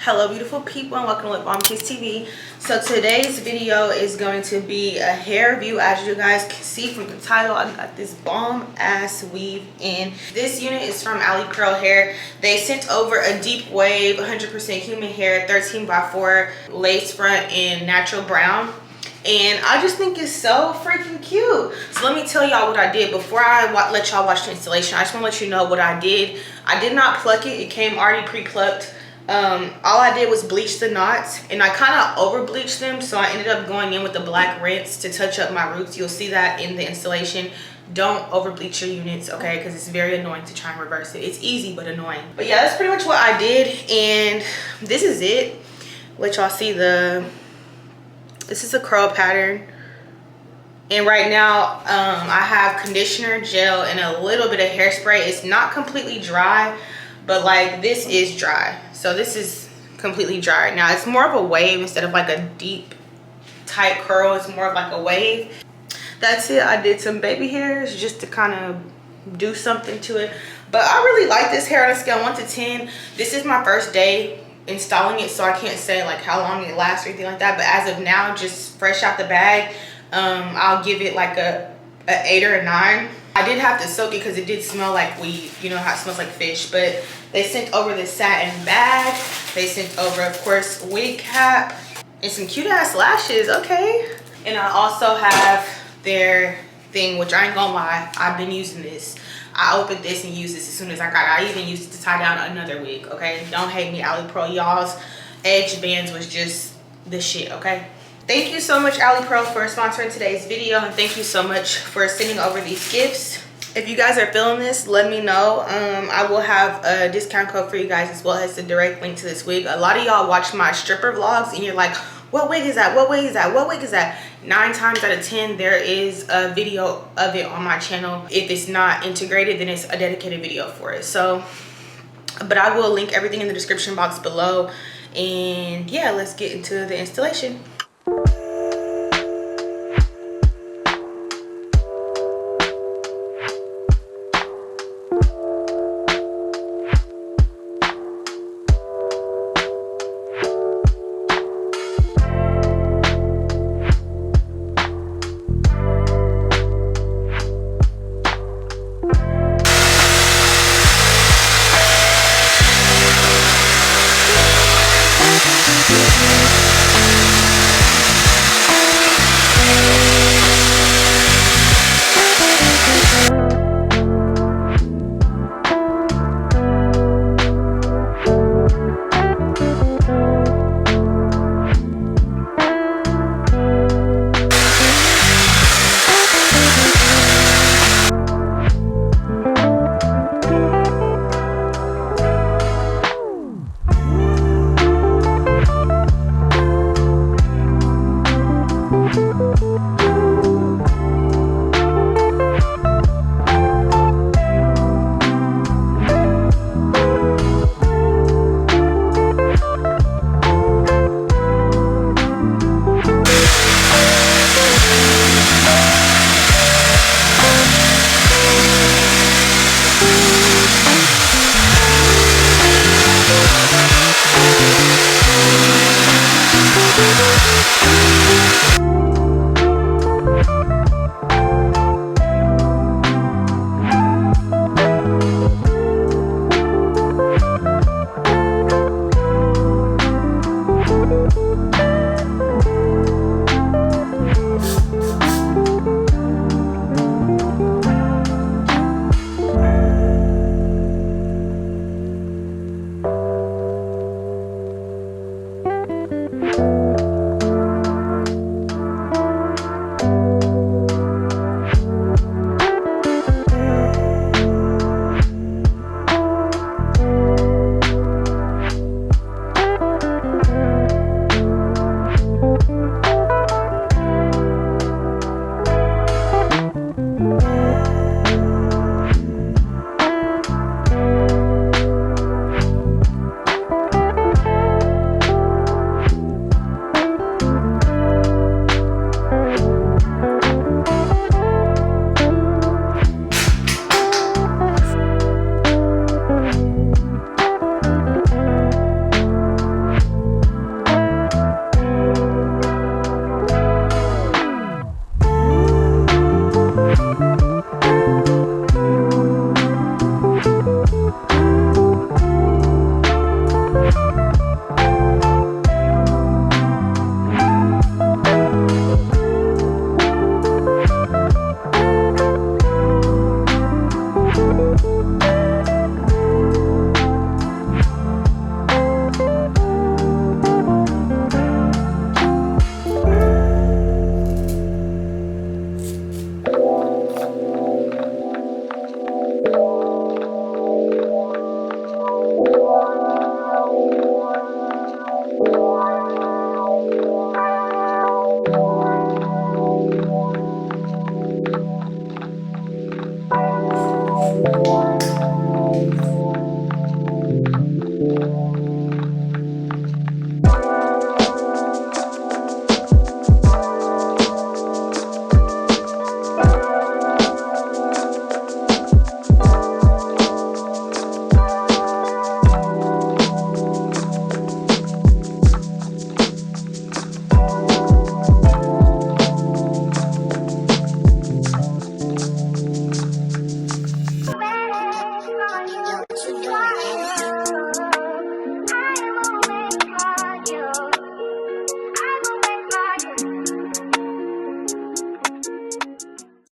Hello beautiful people and welcome to Lip Balm Kiss TV. So today's video is going to be a hair review. As you guys can see from the title, I got this bomb ass weave in. This unit is from Ali Curl Hair. They sent over a deep wave 100% human hair 13x4 lace front in natural brown, and I just think it's so freaking cute. So let me tell y'all what I did before I let y'all watch the installation. I just want to let you know what I did. I did not pluck it. It came already pre-plucked. All I did was bleach the knots, and I kind of over bleached them, so I ended up going in with the black rinse to touch up my roots. You'll see that in the installation. Don't over bleach your units, okay, because it's very annoying to try and reverse it. It's easy but annoying. But yeah, that's pretty much what I did, and this is it. Let y'all see this is a curl pattern. And right now I have conditioner, gel, and a little bit of hairspray. It's not completely dry, but like this is dry. So this is completely dry. Now it's more of a wave instead of like a deep tight curl. It's more of like a wave. That's it. I did some baby hairs just to kind of do something to it. But I really like this hair on a scale of 1 to 10. This is my first day installing it, so I can't say like how long it lasts or anything like that. But as of now, just fresh out the bag, I'll give it like a 8 or a 9. I did have to soak it because it did smell like weed. You know how it smells like fish. But they sent over this satin bag. They sent over, of course, wig cap and some cute ass lashes. Okay. And I also have their thing, which I ain't gonna lie, I've been using this. I opened this and used this as soon as I got it. I even used it to tie down another wig. Okay, don't hate me, Ali Pro. Y'all's edge bands was just the shit. Okay. Thank you so much, Ali Pro, for sponsoring today's video, and thank you so much for sending over these gifts. If you guys are feeling this, let me know. I will have a discount code for you guys, as well as the direct link to this wig. A lot of y'all watch my stripper vlogs and you're like, what wig is that? What wig is that? What wig is that? 9 times out of 10, there is a video of it on my channel. If it's not integrated, then it's a dedicated video for it. So, but I will link everything in the description box below. And yeah, let's get into the installation. what you want.